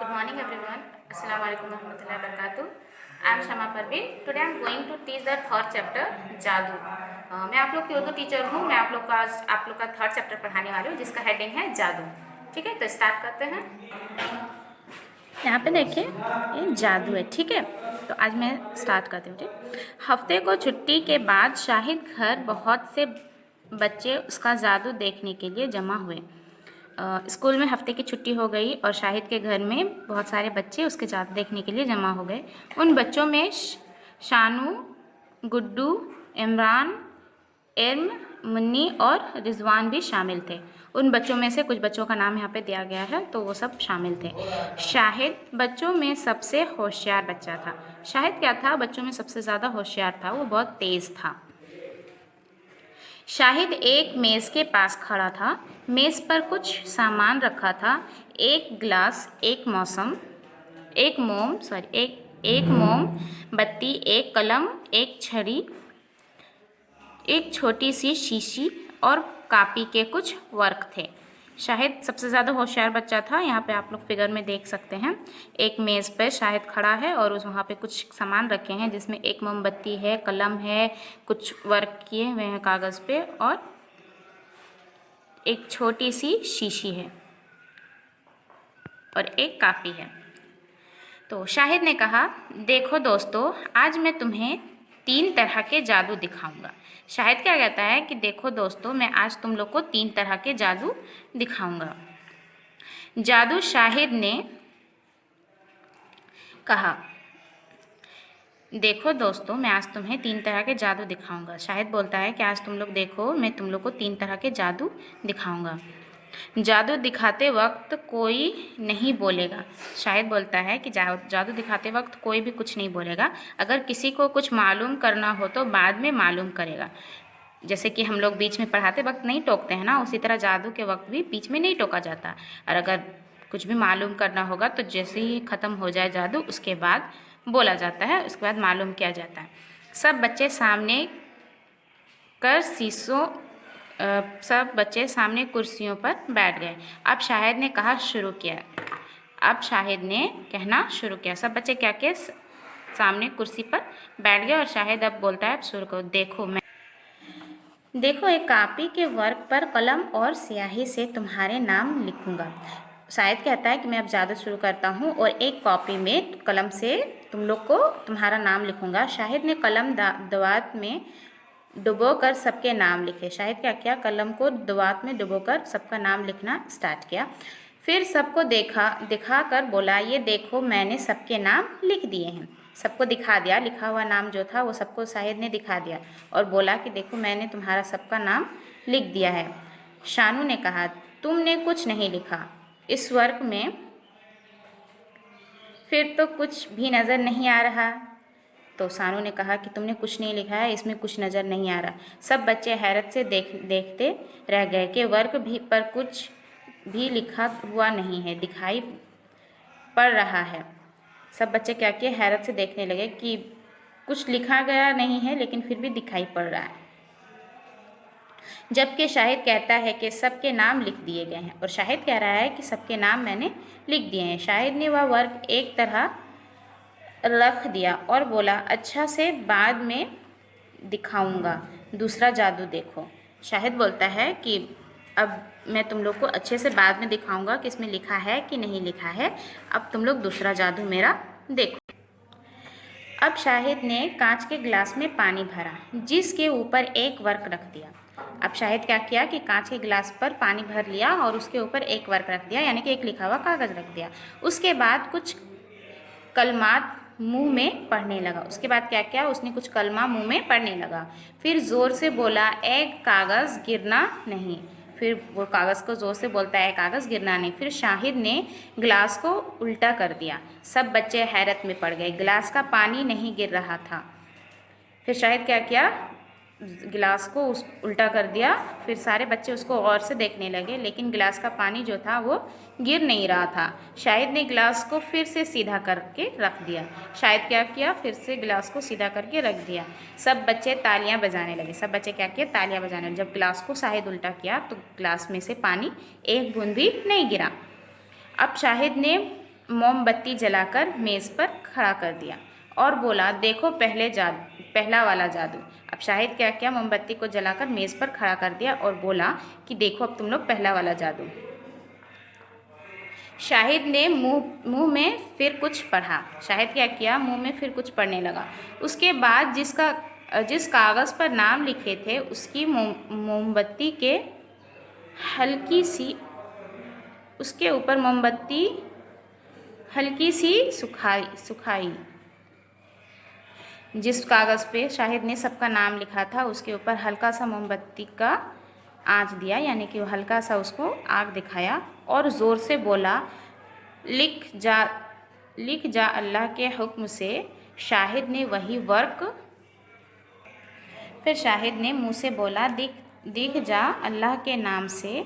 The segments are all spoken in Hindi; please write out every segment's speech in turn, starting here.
Good morning everyone. Assalamu alaikum warahmatullahi wabarakatuh. I am Shama Parveen. Today I am going to teach the third chapter जादू। मैं आप लोग की उर्दू टीचर हूँ। मैं आप लोग का थर्ड चैप्टर पढ़ाने वाली हूँ जिसका हेडिंग है जादू। ठीक है, तो स्टार्ट करते हैं। यहाँ पे देखिए ये जादू है। ठीक है, तो आज मैं स्टार्ट करती हूँ। ठीक, हफ्ते को छुट्टी के बाद शाहिद घर बहुत से बच्चे उसका जादू देखने के लिए जमा हुए। स्कूल में हफ्ते की छुट्टी हो गई और शाहिद के घर में बहुत सारे बच्चे उसके जादू देखने के लिए जमा हो गए। उन बच्चों में शानू, गुड्डू, इमरान, इल्म, मुन्नी और रिजवान भी शामिल थे। उन बच्चों में से कुछ बच्चों का नाम यहाँ पे दिया गया है, तो वो सब शामिल थे। शाहिद बच्चों में सबसे होशियार बच्चा था। शाहिद क्या था? बच्चों में सबसे ज़्यादा होशियार था, वो बहुत तेज़ था। शाहिद एक मेज़ के पास खड़ा था। मेज़ पर कुछ सामान रखा था। एक गिलास, एक मोम बत्ती, एक कलम, एक छड़ी, एक छोटी सी शीशी और कापी के कुछ वर्क थे। शाहिद सबसे ज़्यादा होशियार बच्चा था। यहाँ पे आप लोग फिगर में देख सकते हैं। एक मेज़ पर शाहिद खड़ा है और वहाँ पे कुछ सामान रखे हैं जिसमें एक मोमबत्ती है, कलम है, कुछ वर्क किए हुए हैं कागज़ पे और एक छोटी सी शीशी है और एक कापी है। तो शाहिद ने कहा, देखो दोस्तों, आज मैं तुम्हें 3 तरह के जादू दिखाऊंगा। शाहिद क्या कहता है कि देखो दोस्तों, मैं आज तुम लोग को 3 तरह के जादू दिखाऊंगा। जादू शाहिद ने कहा, देखो दोस्तों, मैं आज तुम्हें 3 तरह के जादू दिखाऊंगा। शाहिद बोलता है कि आज तुम लोग देखो, मैं तुम लोग को 3 तरह के जादू दिखाऊंगा। जादू दिखाते वक्त कोई नहीं बोलेगा। शाहिद बोलता है कि जादू दिखाते वक्त कोई भी कुछ नहीं बोलेगा। अगर किसी को कुछ मालूम करना हो तो बाद में मालूम करेगा। जैसे कि हम लोग बीच में पढ़ाते वक्त नहीं टोकते हैं ना, उसी तरह जादू के वक्त भी बीच में नहीं टोका जाता। और अगर कुछ भी मालूम करना होगा तो जैसे ही ख़त्म हो जाए जादू, उसके बाद बोला जाता है, उसके बाद मालूम किया जाता है। सब बच्चे सामने कुर्सियों पर बैठ गए। अब शाहिद ने कहना शुरू किया। सब बच्चे क्या किए? सामने कुर्सी पर बैठ गए और शाहिद अब बोलता है, अब शुरू करो। देखो, एक कापी के वर्क पर कलम और स्याही से तुम्हारे नाम लिखूंगा। शाहिद कहता है कि मैं अब जादू शुरू करता हूँ और एक कॉपी में कलम से तुम लोग को तुम्हारा नाम लिखूंगा। शाहिद ने कलम दवात में डुबोकर सबके नाम लिखे। शाहिद क्या किया? कलम को दवात में डुबोकर सबका नाम लिखना स्टार्ट किया। फिर सबको दिखाकर बोला, ये देखो, मैंने सबके नाम लिख दिए हैं। सबको दिखा दिया, लिखा हुआ नाम जो था वो सबको शाहिद ने दिखा दिया और बोला कि देखो, मैंने तुम्हारा सबका नाम लिख दिया है। शानू ने कहा, तुमने कुछ नहीं लिखा। इस वर्क में फिर तो कुछ भी नज़र नहीं आ रहा। तो शानू ने कहा कि तुमने कुछ नहीं लिखा है, इसमें कुछ नज़र नहीं आ रहा। सब बच्चे हैरत से देखते रह गए कि वर्क भी पर कुछ भी लिखा हुआ नहीं है, दिखाई पड़ रहा है। सब बच्चे क्या किए? हैरत से देखने लगे कि कुछ लिखा गया नहीं है लेकिन फिर भी दिखाई पड़ रहा है। जबकि शाहिद कहता है कि सबके नाम लिख दिए गए हैं और शाहिद कह रहा है कि सबके नाम मैंने लिख दिए हैं। शाहिद ने वह वर्क एक तरह रख दिया और बोला, अच्छा से बाद में दिखाऊंगा, दूसरा जादू देखो। शाहिद बोलता है कि अब मैं तुम लोग को अच्छे से बाद में दिखाऊंगा कि इसमें लिखा है कि नहीं लिखा है। अब तुम लोग दूसरा जादू मेरा देखो। अब शाहिद ने कांच के गिलास में पानी भरा, जिसके ऊपर एक वर्क रख दिया। अब शाहिद क्या किया कि कांच के गिलास पर पानी भर लिया और उसके ऊपर एक वर्क रख दिया, यानी कि एक लिखा हुआ कागज़ रख दिया। उसके बाद कुछ कलमात मुंह में पढ़ने लगा। उसके बाद क्या किया? उसने कुछ कलमा मुंह में पढ़ने लगा। फिर ज़ोर से बोला, एक कागज़ गिरना नहीं। फिर वो कागज़ को ज़ोर से बोलता है, कागज़ गिरना नहीं। फिर शाहिद ने गिलास को उल्टा कर दिया। सब बच्चे हैरत में पड़ गए, गिलास का पानी नहीं गिर रहा था। फिर शाहिद क्या किया? गिलास को उल्टा कर दिया। फिर सारे बच्चे उसको गौर से देखने लगे, लेकिन गिलास का पानी जो था वो गिर नहीं रहा था। शाहिद ने गिलास को फिर से सीधा करके रख दिया। शाहिद क्या किया? फिर से गिलास को सीधा करके रख दिया। सब बच्चे तालियां बजाने लगे। सब बच्चे क्या किए? तालियां बजाने लगे। जब गिलास को शाहिद उल्टा किया तो गिलास में से पानी एक बूंद भी नहीं गिरा। अब शाहिद ने मोमबत्ती जलाकर मेज़ पर खड़ा कर दिया और बोला, देखो पहला वाला जादू। अब शाहिद क्या किया, मोमबत्ती को जलाकर मेज़ पर खड़ा कर दिया और बोला कि देखो अब तुम लोग पहला वाला जादू। शाहिद ने मुंह में फिर कुछ पढ़ा। शाहिद क्या किया, मुंह में फिर कुछ पढ़ने लगा। उसके बाद जिस कागज़ पर नाम लिखे थे उसकी मोमबत्ती के हल्की सी उसके ऊपर मोमबत्ती हल्की सी सुखाई। जिस कागज़ पे शाहिद ने सबका नाम लिखा था उसके ऊपर हल्का सा मोमबत्ती का आँच दिया, यानी कि वो हल्का सा उसको आग दिखाया और ज़ोर से बोला, लिख जा अल्लाह के हुक्म से। शाहिद ने वही वर्क फिर शाहिद ने मुँह से बोला, दिख जा अल्लाह के नाम से,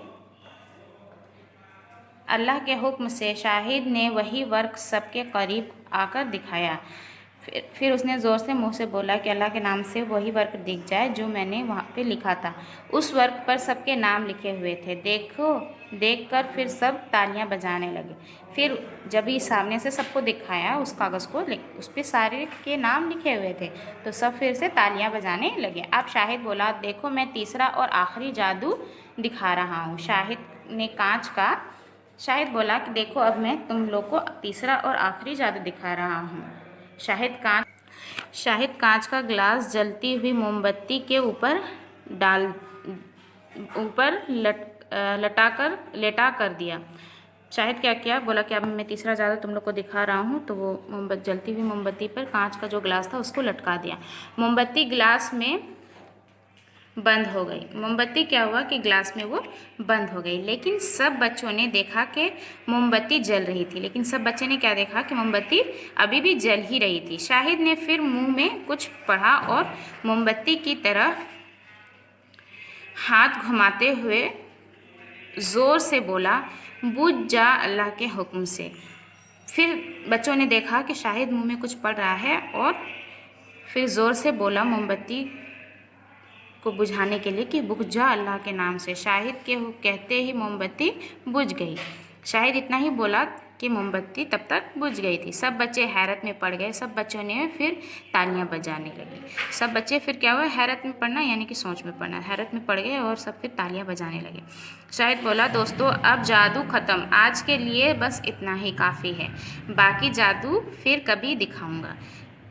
अल्लाह के हुक्म से। शाहिद ने वही वर्क सबके करीब आकर दिखाया। फिर उसने ज़ोर से मुँह से बोला कि अल्लाह के नाम से वही वर्क दिख जाए जो मैंने वहाँ पे लिखा था। उस वर्क पर सबके नाम लिखे हुए थे। देखकर फिर सब तालियां बजाने लगे। फिर जब ही सामने से सबको दिखाया उस कागज़ को, उस पर सारे के नाम लिखे हुए थे, तो सब फिर से तालियां बजाने लगे। अब शाहिद बोला, देखो मैं तीसरा और आखिरी जादू दिखा रहा हूँ। शाहिद बोला कि देखो अब मैं तुम लोग को तीसरा और आखिरी जादू दिखा रहा हूँ। शाहिद कांच का ग्लास जलती हुई मोमबत्ती के ऊपर लेटा कर दिया। शाहिद क्या किया, बोला कि अब मैं तीसरा जादू तुम लोग को दिखा रहा हूँ। तो वो जलती हुई मोमबत्ती पर कांच का जो ग्लास था उसको लटका दिया। मोमबत्ती ग्लास में बंद हो गई। मोमबत्ती क्या हुआ कि ग्लास में वो बंद हो गई। लेकिन सब बच्चों ने देखा कि मोमबत्ती जल रही थी। लेकिन सब बच्चे ने क्या देखा कि मोमबत्ती अभी भी जल ही रही थी। शाहिद ने फिर मुंह में कुछ पढ़ा और मोमबत्ती की तरफ हाथ घुमाते हुए ज़ोर से बोला, बुझ जा अल्लाह के हुक्म से। फिर बच्चों ने देखा कि शाहिद मुंह में कुछ पढ़ रहा है और फिर ज़ोर से बोला मोमबत्ती को बुझाने के लिए कि बुझ जा अल्लाह के नाम से। शाहिद के कहते ही मोमबत्ती बुझ गई। शाहिद इतना ही बोला कि मोमबत्ती तब तक बुझ गई थी। सब बच्चे हैरत में पड़ गए। सब बच्चों ने फिर तालियां बजाने लगी। सब बच्चे फिर क्या हुआ, हैरत में पड़ना यानी कि सोच में पड़ना, हैरत में पड़ गए और सब फिर तालियां बजाने लगे। शाहिद बोला, दोस्तों अब जादू ख़त्म, आज के लिए बस इतना ही काफ़ी है, बाकी जादू फिर कभी दिखाऊंगा।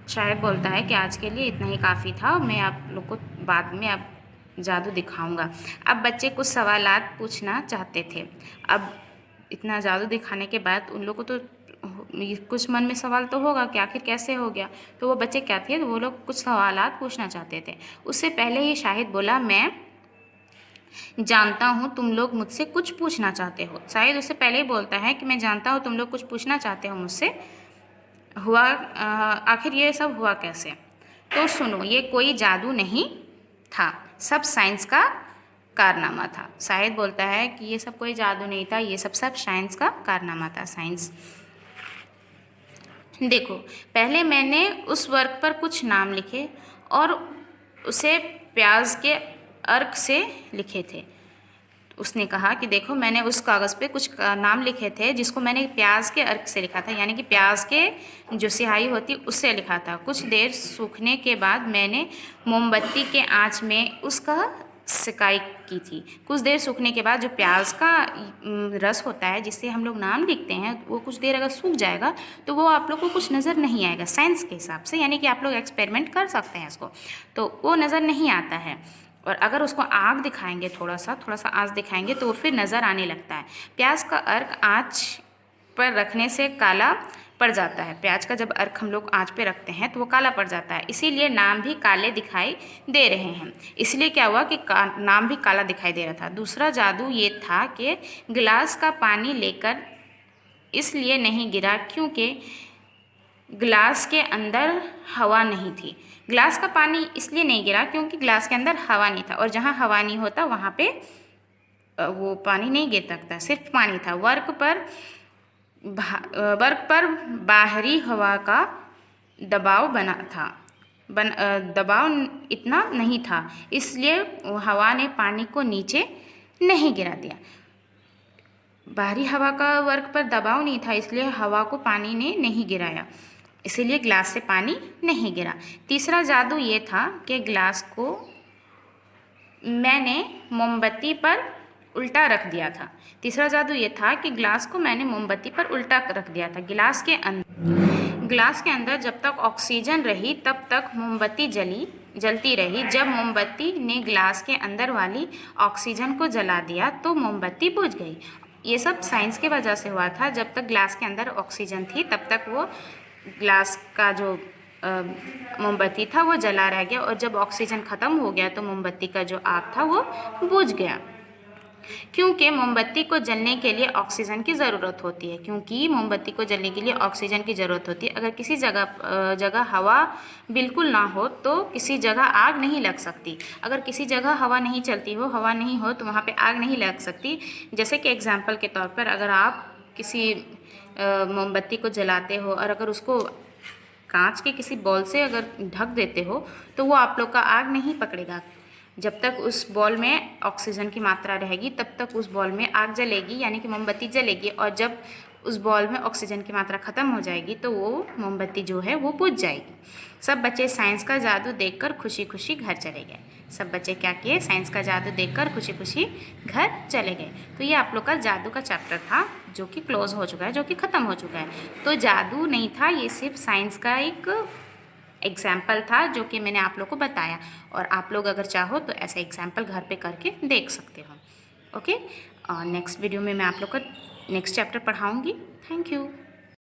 शाहिद बोलता है कि आज के लिए इतना ही काफ़ी था, मैं आप लोग को बाद में अब जादू दिखाऊंगा। अब बच्चे कुछ सवालात पूछना चाहते थे। अब इतना जादू दिखाने के बाद उन लोगों को तो कुछ मन में सवाल तो होगा कि आखिर कैसे हो गया। तो वो बच्चे क्या थे, वो लोग कुछ सवालात पूछना चाहते थे। उससे पहले ही शाहिद बोला, मैं जानता हूँ तुम लोग मुझसे कुछ पूछना चाहते हो। शाहिद उससे पहले ही बोलता है कि मैं जानता हूँ तुम लोग कुछ पूछना चाहते हो मुझसे, आखिर ये सब हुआ कैसे। तो सुनो, ये कोई जादू नहीं था, सब साइंस का कारनामा था। शाहिद बोलता है कि ये सब कोई जादू नहीं था, ये सब साइंस का कारनामा था। साइंस, देखो पहले मैंने उस वर्क पर कुछ नाम लिखे और उसे प्याज के अर्क से लिखे थे। उसने कहा कि देखो मैंने उस कागज़ पे कुछ नाम लिखे थे जिसको मैंने प्याज के अर्क से लिखा था, यानी कि प्याज के जो स्याही होती उससे लिखा था। कुछ देर सूखने के बाद मैंने मोमबत्ती के आंच में उसका सिकाई की थी। कुछ देर सूखने के बाद जो प्याज का रस होता है जिससे हम लोग नाम लिखते हैं, वो कुछ देर अगर सूख जाएगा तो वो आप लोग को कुछ नज़र नहीं आएगा साइंस के हिसाब से, यानी कि आप लोग एक्सपेरिमेंट कर सकते हैं इसको, तो वो नज़र नहीं आता है। और अगर उसको आग दिखाएंगे, थोड़ा सा आँच दिखाएंगे तो वो फिर नज़र आने लगता है। प्याज का अर्क आँच पर रखने से काला पड़ जाता है। प्याज का जब अर्क हम लोग आँच पे रखते हैं तो वो काला पड़ जाता है, इसीलिए नाम भी काले दिखाई दे रहे हैं। इसलिए क्या हुआ कि नाम भी काला दिखाई दे रहा था। दूसरा जादू ये था कि गिलास का पानी लेकर इसलिए नहीं गिरा क्योंकि गिलास के अंदर हवा नहीं थी। गिलास का पानी इसलिए नहीं गिरा क्योंकि गिलास के अंदर हवा नहीं था, और जहाँ हवा नहीं होता वहाँ पे वो पानी नहीं गिर सकता, सिर्फ पानी था। वर्क पर बाहरी हवा का दबाव बना था, दबाव इतना नहीं था, इसलिए हवा ने पानी को नीचे नहीं गिरा दिया। बाहरी हवा का वर्क पर दबाव नहीं था, इसलिए हवा को पानी ने नहीं गिराया, इसीलिए ग्लास से पानी नहीं गिरा। तीसरा जादू ये था कि ग्लास को मैंने मोमबत्ती पर उल्टा रख दिया था। तीसरा जादू ये था कि ग्लास को मैंने मोमबत्ती पर उल्टा रख दिया था। ग्लास के अंदर जब तक ऑक्सीजन रही तब तक मोमबत्ती जलती रही। जब मोमबत्ती ने ग्लास के अंदर वाली ऑक्सीजन को जला दिया तो मोमबत्ती बुझ गई। ये सब साइंस की वजह से हुआ था। जब तक ग्लास के अंदर ऑक्सीजन थी तब तक वो ग्लास का जो मोमबत्ती था वो जला रह गया, और जब ऑक्सीजन ख़त्म हो गया तो मोमबत्ती का जो आग था वो बुझ गया। क्योंकि मोमबत्ती को जलने के लिए ऑक्सीजन की ज़रूरत होती है, क्योंकि मोमबत्ती को जलने के लिए ऑक्सीजन की ज़रूरत होती है। अगर किसी जगह हवा बिल्कुल ना हो तो किसी जगह आग नहीं लग सकती। अगर किसी जगह हवा नहीं चलती हो, हवा नहीं हो, तो वहाँ पे आग नहीं लग सकती। जैसे कि एग्जाम्पल के तौर पर अगर आप किसी मोमबत्ती को जलाते हो और अगर उसको कांच के किसी बॉल से अगर ढक देते हो तो वो आप लोग का आग नहीं पकड़ेगा। जब तक उस बॉल में ऑक्सीजन की मात्रा रहेगी तब तक उस बॉल में आग जलेगी, यानी कि मोमबत्ती जलेगी, और जब उस बॉल में ऑक्सीजन की मात्रा ख़त्म हो जाएगी तो वो मोमबत्ती जो है वो बुझ जाएगी। सब बच्चे साइंस का जादू देखकर खुशी खुशी घर चले गए। सब बच्चे क्या किए? साइंस का जादू देखकर खुशी खुशी घर चले गए। तो ये आप लोग का जादू का चैप्टर था जो कि क्लोज हो चुका है, जो कि ख़त्म हो चुका है। तो जादू नहीं था, ये सिर्फ साइंस का एक एग्जाम्पल था जो कि मैंने आप लोग को बताया, और आप लोग अगर चाहो तो ऐसा एग्जाम्पल घर पे करके देख सकते हो। ओके, और नेक्स्ट वीडियो में मैं आप लोग को नेक्स्ट चैप्टर पढ़ाऊँगी। Thank you.